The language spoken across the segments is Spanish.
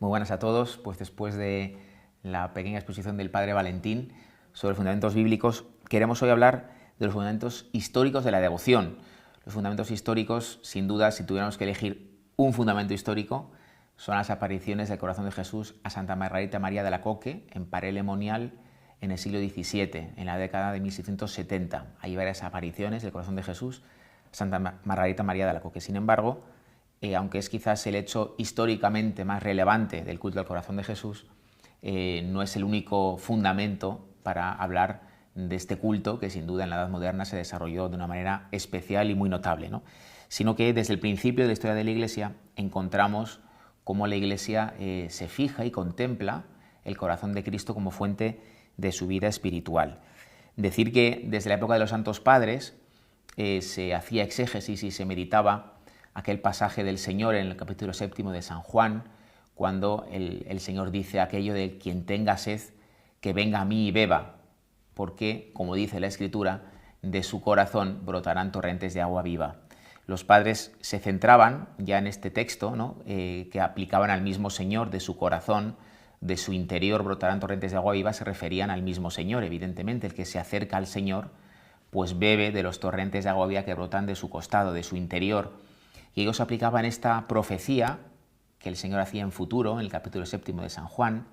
Muy buenas a todos. Pues después de la pequeña exposición del Padre Valentín sobre fundamentos bíblicos, queremos hoy hablar de los fundamentos históricos de la devoción. Los fundamentos históricos, sin duda, si tuviéramos que elegir un fundamento histórico, son las apariciones del corazón de Jesús a Santa Margarita María de Alacoque en Paray-le-Monial en el siglo XVII, en la década de 1670. Hay varias apariciones del corazón de Jesús a Santa Margarita María de Alacoque. Sin embargo, aunque es quizás el hecho históricamente más relevante del culto al corazón de Jesús, no es el único fundamento para hablar de este culto que sin duda en la Edad Moderna se desarrolló de una manera especial y muy notable, ¿no? Sino que desde el principio de la historia de la Iglesia encontramos cómo la Iglesia se fija y contempla el corazón de Cristo como fuente de su vida espiritual. Decir que desde la época de los Santos Padres se hacía exégesis y se meditaba aquel pasaje del Señor en el capítulo 7 de San Juan, cuando el Señor dice aquello de quien tenga sed, que venga a mí y beba, porque, como dice la Escritura, de su corazón brotarán torrentes de agua viva. Los padres se centraban ya en este texto, ¿no? Que aplicaban al mismo Señor, de su corazón, de su interior brotarán torrentes de agua viva, se referían al mismo Señor, evidentemente. El que se acerca al Señor, pues bebe de los torrentes de agua viva que brotan de su costado, de su interior. Y ellos aplicaban esta profecía que el Señor hacía en futuro, en el capítulo 7 de San Juan,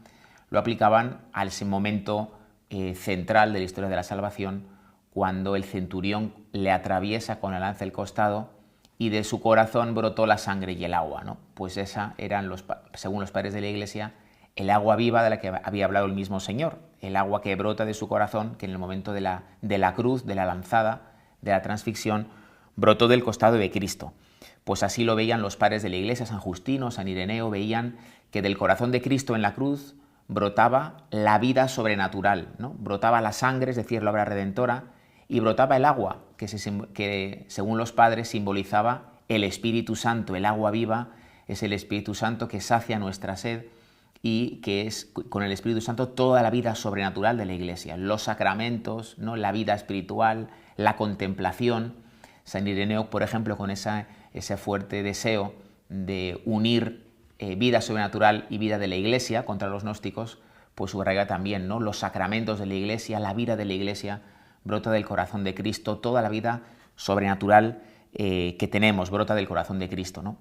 lo aplicaban a ese momento central de la historia de la salvación, cuando el centurión le atraviesa con la lanza el costado y de su corazón brotó la sangre y el agua, ¿no? Pues esa eran, según los padres de la Iglesia, el agua viva de la que había hablado el mismo Señor, el agua que brota de su corazón, que en el momento de la cruz, de la lanzada, de la transfixión, brotó del costado de Cristo. Pues así lo veían los padres de la Iglesia, San Justino, San Ireneo, veían que del corazón de Cristo en la cruz brotaba la vida sobrenatural, ¿no? Brotaba la sangre, es decir, la obra redentora, y brotaba el agua, que según los padres simbolizaba el Espíritu Santo. El agua viva es el Espíritu Santo que sacia nuestra sed y que es con el Espíritu Santo toda la vida sobrenatural de la Iglesia, los sacramentos, ¿no? La vida espiritual, la contemplación. San Ireneo, por ejemplo, con ese fuerte deseo de unir vida sobrenatural y vida de la Iglesia contra los gnósticos, pues subraya también, ¿no? Los sacramentos de la Iglesia, la vida de la Iglesia brota del corazón de Cristo, toda la vida sobrenatural que tenemos brota del corazón de Cristo, ¿no?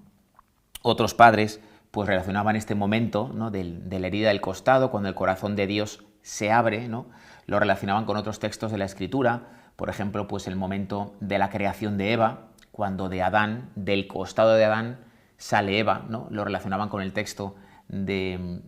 Otros padres pues relacionaban este momento, ¿no? de la herida del costado, cuando el corazón de Dios se abre, ¿no? Lo relacionaban con otros textos de la Escritura, por ejemplo, pues el momento de la creación de Eva, cuando de Adán, del costado de Adán, sale Eva, ¿no? Lo relacionaban con el texto de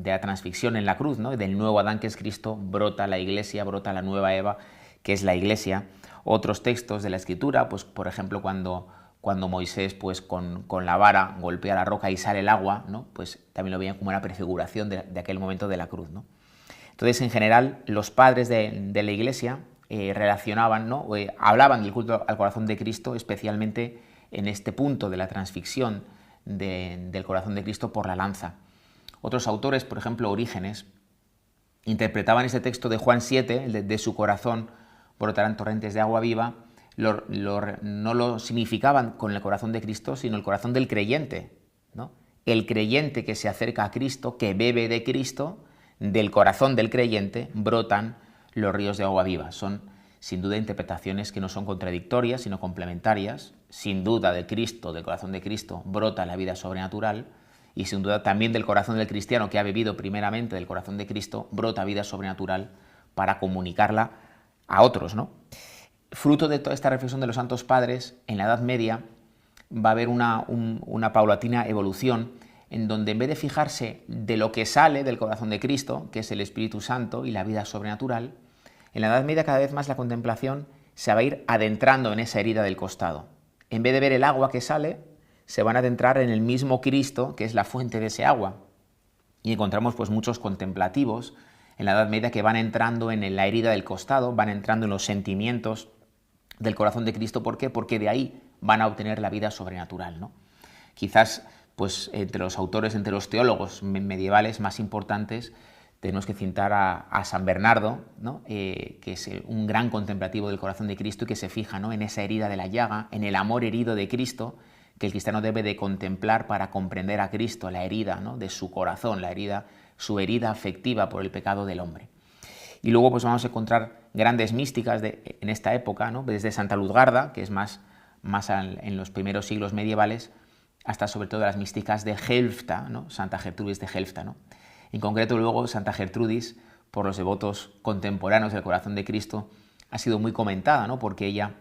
la transfixión en la cruz, ¿no? Del nuevo Adán que es Cristo, brota la Iglesia, brota la nueva Eva, que es la Iglesia. Otros textos de la Escritura, pues por ejemplo cuando Moisés pues con la vara golpea la roca y sale el agua, ¿no? Pues también lo veían como una prefiguración de aquel momento de la cruz, ¿no? Entonces, en general, los padres de la Iglesia relacionaban, ¿no? Hablaban del culto al corazón de Cristo, especialmente en este punto de la transfixión del corazón de Cristo por la lanza. Otros autores, por ejemplo Orígenes, interpretaban este texto de Juan 7, de su corazón brotarán torrentes de agua viva, no lo significaban con el corazón de Cristo, sino el corazón del creyente, ¿no? El creyente que se acerca a Cristo, que bebe de Cristo, del corazón del creyente brotan los ríos de agua viva. Son sin duda interpretaciones que no son contradictorias, sino complementarias. Sin duda de Cristo, del corazón de Cristo, brota la vida sobrenatural, y sin duda también del corazón del cristiano que ha bebido primeramente del corazón de Cristo, brota vida sobrenatural para comunicarla a otros, ¿no? Fruto de toda esta reflexión de los santos padres, en la Edad Media va a haber una paulatina evolución en donde en vez de fijarse de lo que sale del corazón de Cristo, que es el Espíritu Santo y la vida sobrenatural, en la Edad Media cada vez más la contemplación se va a ir adentrando en esa herida del costado. En vez de ver el agua que sale, se van a adentrar en el mismo Cristo, que es la fuente de ese agua. Y encontramos pues muchos contemplativos en la Edad Media que van entrando en la herida del costado, van entrando en los sentimientos del corazón de Cristo. ¿Por qué? Porque de ahí van a obtener la vida sobrenatural, ¿no? Quizás pues entre los autores, entre los teólogos medievales más importantes, tenemos que citar a San Bernardo, ¿no? Que es un gran contemplativo del corazón de Cristo y que se fija, ¿no? En esa herida de la llaga, en el amor herido de Cristo, que el cristiano debe de contemplar para comprender a Cristo, la herida, ¿no?, de su corazón, su herida afectiva por el pecado del hombre. Y luego pues vamos a encontrar grandes místicas en esta época, ¿no?, desde Santa Luzgarda, que es más en los primeros siglos medievales, hasta sobre todo las místicas de Helfta, ¿no?, Santa Gertrudis de Helfta, ¿no? En concreto luego Santa Gertrudis, por los devotos contemporáneos del corazón de Cristo, ha sido muy comentada, ¿no?, porque ella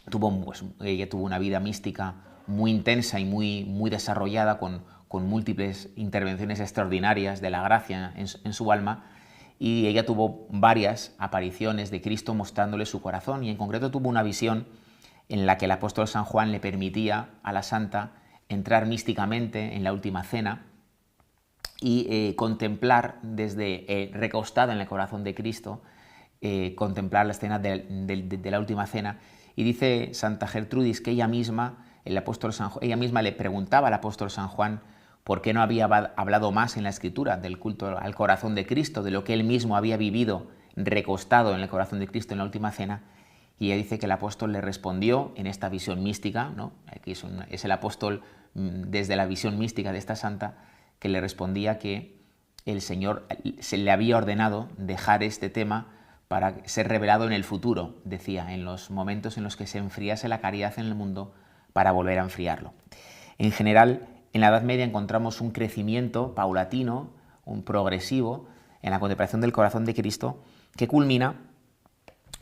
tuvo una vida mística muy intensa y muy desarrollada, con múltiples intervenciones extraordinarias de la gracia en su alma, y ella tuvo varias apariciones de Cristo mostrándole su corazón, y en concreto tuvo una visión en la que el apóstol San Juan le permitía a la santa entrar místicamente en la última cena y contemplar desde recostada en el corazón de Cristo, contemplar la escena de la última cena. Y dice Santa Gertrudis que ella misma le preguntaba al apóstol San Juan por qué no había hablado más en la Escritura del culto al corazón de Cristo, de lo que él mismo había vivido recostado en el corazón de Cristo en la última cena. Y ella dice que el apóstol le respondió en esta visión mística, ¿no?, aquí es el apóstol desde la visión mística de esta santa, que le respondía que el Señor se le había ordenado dejar este tema para ser revelado en el futuro, decía, en los momentos en los que se enfriase la caridad en el mundo, para volver a enfriarlo. En general, en la Edad Media encontramos un crecimiento paulatino, un progresivo, en la contemplación del corazón de Cristo, que culmina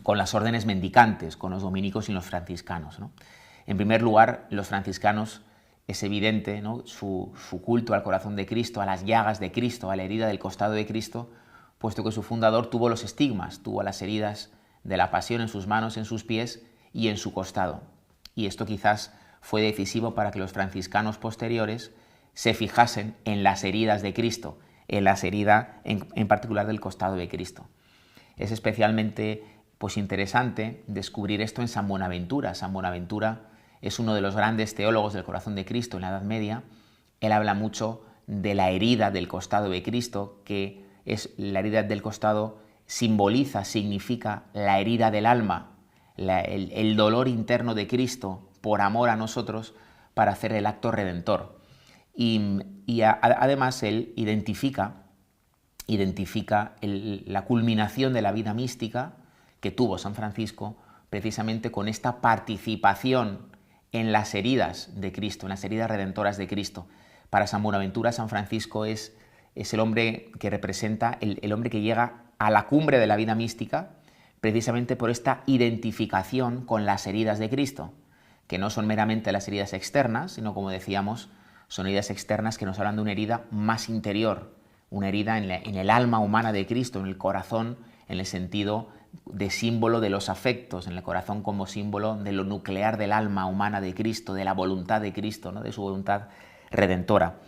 con las órdenes mendicantes, con los dominicos y los franciscanos, ¿no? En primer lugar, los franciscanos, es evidente, ¿no?, su culto al corazón de Cristo, a las llagas de Cristo, a la herida del costado de Cristo, puesto que su fundador tuvo los estigmas, tuvo las heridas de la pasión en sus manos, en sus pies y en su costado. Y esto quizás fue decisivo para que los franciscanos posteriores se fijasen en las heridas de Cristo, en las heridas en particular del costado de Cristo. Es especialmente interesante descubrir esto en San Buenaventura. San Buenaventura es uno de los grandes teólogos del corazón de Cristo en la Edad Media. Él habla mucho de la herida del costado de Cristo, que es la herida del costado, significa la herida del alma, el dolor interno de Cristo por amor a nosotros para hacer el acto redentor. Además él identifica la culminación de la vida mística que tuvo San Francisco precisamente con esta participación en las heridas de Cristo, en las heridas redentoras de Cristo. Para San Buenaventura, San Francisco es el hombre que representa, el hombre que llega a la cumbre de la vida mística precisamente por esta identificación con las heridas de Cristo, que no son meramente las heridas externas, sino, como decíamos, son heridas externas que nos hablan de una herida más interior, una herida en el alma humana de Cristo, en el corazón, en el sentido de símbolo de los afectos, en el corazón como símbolo de lo nuclear del alma humana de Cristo, de la voluntad de Cristo, ¿no?, de su voluntad redentora.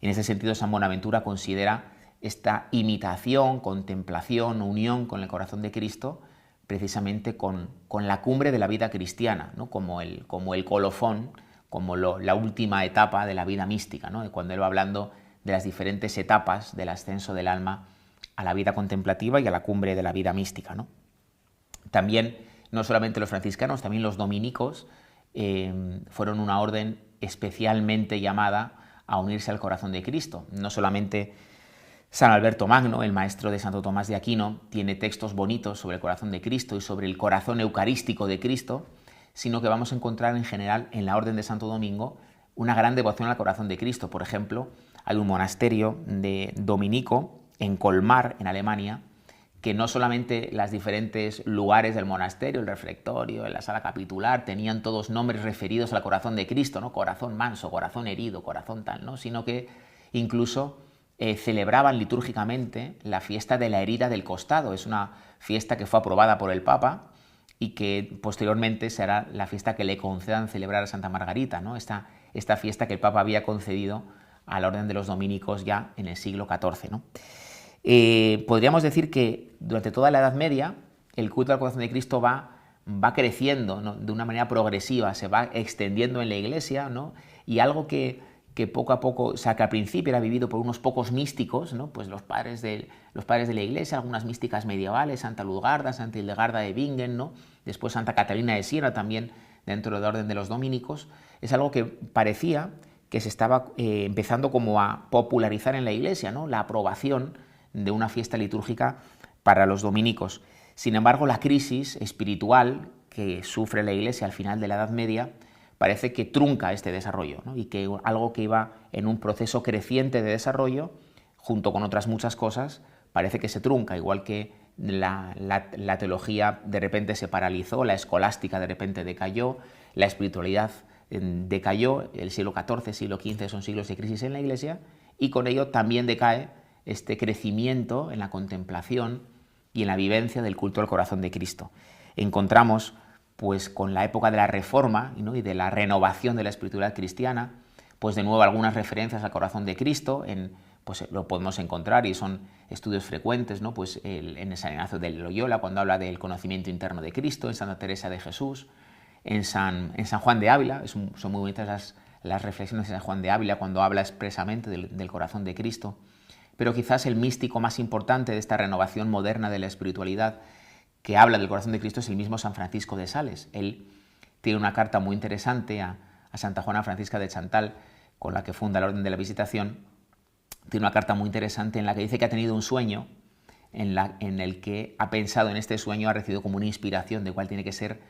En ese sentido, San Buenaventura considera esta imitación, contemplación, unión con el corazón de Cristo, precisamente con la cumbre de la vida cristiana, ¿no?, como el colofón, como la última etapa de la vida mística, ¿no?, cuando él va hablando de las diferentes etapas del ascenso del alma a la vida contemplativa y a la cumbre de la vida mística, ¿no? También, no solamente los franciscanos, también los dominicos fueron una orden especialmente llamada a unirse al corazón de Cristo. No solamente San Alberto Magno, el maestro de Santo Tomás de Aquino, tiene textos bonitos sobre el corazón de Cristo y sobre el corazón eucarístico de Cristo, sino que vamos a encontrar en general en la Orden de Santo Domingo una gran devoción al corazón de Cristo. Por ejemplo, hay un monasterio de dominico en Colmar, en Alemania, que no solamente los diferentes lugares del monasterio, el refectorio, la sala capitular, tenían todos nombres referidos al corazón de Cristo, ¿no?, corazón manso, corazón herido, corazón tal, ¿no?, sino que incluso celebraban litúrgicamente la fiesta de la herida del costado. Es una fiesta que fue aprobada por el Papa y que posteriormente será la fiesta que le concedan celebrar a Santa Margarita, ¿no?, esta fiesta que el Papa había concedido a la Orden de los Dominicos ya en el siglo XIV, ¿no? Podríamos decir que durante toda la Edad Media el culto al corazón de Cristo va creciendo, ¿no?, de una manera progresiva, se va extendiendo en la Iglesia, ¿no?, y algo que poco a poco, o sea, que al principio era vivido por unos pocos místicos, ¿no?, pues los padres de la Iglesia, algunas místicas medievales, Santa Luzgarda, Santa Hildegarda de Bingen, ¿no?, después Santa Catalina de Siena también, dentro de la orden de los dominicos, es algo que parecía que se estaba empezando como a popularizar en la Iglesia, ¿no? La aprobación de una fiesta litúrgica para los dominicos. Sin embargo, la crisis espiritual que sufre la Iglesia al final de la Edad Media parece que trunca este desarrollo, ¿no? Y que algo que iba en un proceso creciente de desarrollo, junto con otras muchas cosas, parece que se trunca, igual que la teología de repente se paralizó, la escolástica de repente decayó, la espiritualidad decayó, el siglo XIV, siglo XV son siglos de crisis en la Iglesia, y con ello también decae este crecimiento en la contemplación y en la vivencia del culto al corazón de Cristo. Encontramos, pues con la época de la Reforma, ¿no? Y de la renovación de la espiritualidad cristiana, pues de nuevo algunas referencias al corazón de Cristo, pues lo podemos encontrar y son estudios frecuentes, ¿no? Pues en San Ignacio de Loyola, cuando habla del conocimiento interno de Cristo, en Santa Teresa de Jesús, en San Juan de Ávila, son muy bonitas las reflexiones de San Juan de Ávila cuando habla expresamente del corazón de Cristo. Pero quizás el místico más importante de esta renovación moderna de la espiritualidad que habla del corazón de Cristo es el mismo San Francisco de Sales. Él tiene una carta muy interesante a Santa Juana Francisca de Chantal, con la que funda la Orden de la Visitación. Tiene una carta muy interesante en la que dice que ha tenido un sueño en el que ha pensado en este sueño, ha recibido como una inspiración de cuál tiene que ser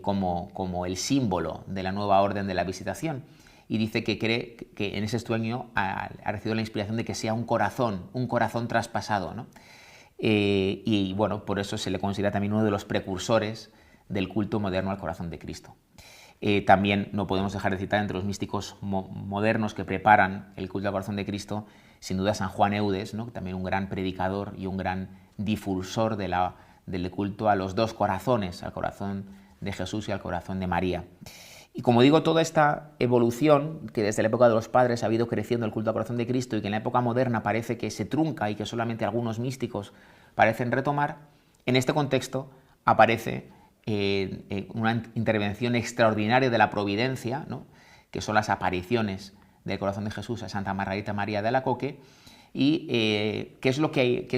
como el símbolo de la nueva Orden de la Visitación. Y dice que cree que en ese sueño ha recibido la inspiración de que sea un corazón traspasado, ¿no? Y bueno, por eso se le considera también uno de los precursores del culto moderno al corazón de Cristo. También no podemos dejar de citar entre los místicos modernos que preparan el culto al corazón de Cristo, sin duda San Juan Eudes, ¿no? También un gran predicador y un gran difusor del culto a los dos corazones, al corazón de Jesús y al corazón de María. Y como digo, toda esta evolución que desde la época de los padres ha ido creciendo el culto al corazón de Cristo y que en la época moderna parece que se trunca y que solamente algunos místicos parecen retomar, en este contexto aparece una intervención extraordinaria de la providencia, ¿no? Que son las apariciones del corazón de Jesús a Santa Margarita María de Alacoque, y ¿qué es lo que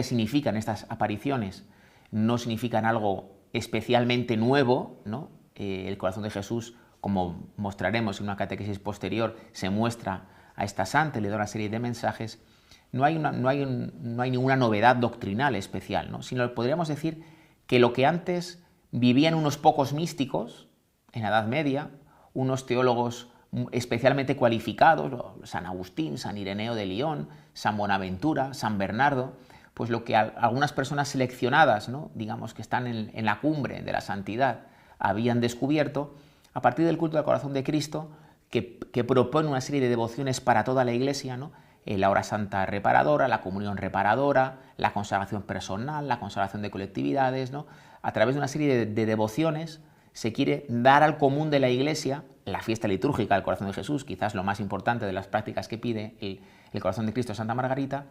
significan estas apariciones? No significan algo especialmente nuevo, ¿no? El corazón de Jesús, como mostraremos en una catequesis posterior, se muestra a esta santa y le da una serie de mensajes. No hay ninguna novedad doctrinal especial, ¿no? Sino podríamos decir que lo que antes vivían unos pocos místicos en la Edad Media, unos teólogos especialmente cualificados, San Agustín, San Ireneo de Lyon, San Bonaventura, San Bernardo, pues lo que algunas personas seleccionadas, ¿no? Digamos que están en la cumbre de la santidad, habían descubierto, a partir del culto al corazón de Cristo, que propone una serie de devociones para toda la Iglesia, ¿no? La hora santa reparadora, la comunión reparadora, la consagración personal, la consagración de colectividades, ¿no? A través de una serie de devociones se quiere dar al común de la Iglesia la fiesta litúrgica del corazón de Jesús, quizás lo más importante de las prácticas que pide el corazón de Cristo Santa Margarita.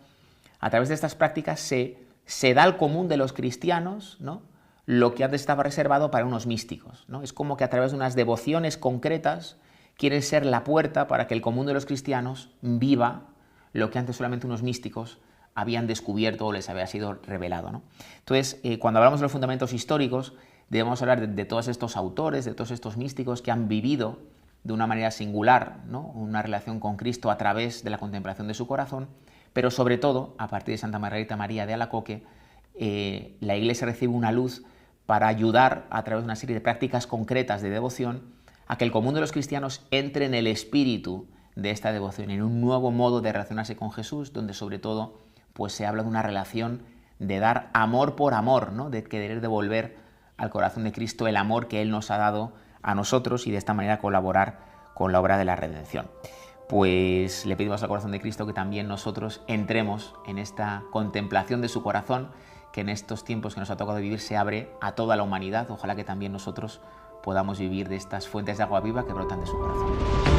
A través de estas prácticas se da al común de los cristianos, ¿no? Lo que antes estaba reservado para unos místicos, ¿no? Es como que a través de unas devociones concretas quieren ser la puerta para que el común de los cristianos viva lo que antes solamente unos místicos habían descubierto o les había sido revelado, ¿no? Entonces, cuando hablamos de los fundamentos históricos, debemos hablar de todos estos autores, de todos estos místicos que han vivido de una manera singular, ¿no? Una relación con Cristo a través de la contemplación de su corazón, pero sobre todo, a partir de Santa Margarita María de Alacoque, la Iglesia recibe una luz para ayudar a través de una serie de prácticas concretas de devoción a que el común de los cristianos entre en el espíritu de esta devoción, en un nuevo modo de relacionarse con Jesús, donde sobre todo pues se habla de una relación de dar amor por amor, ¿no? De querer devolver al corazón de Cristo el amor que Él nos ha dado a nosotros y de esta manera colaborar con la obra de la redención. Pues le pedimos al corazón de Cristo que también nosotros entremos en esta contemplación de su corazón, que en estos tiempos que nos ha tocado vivir se abre a toda la humanidad. Ojalá que también nosotros podamos vivir de estas fuentes de agua viva que brotan de su corazón.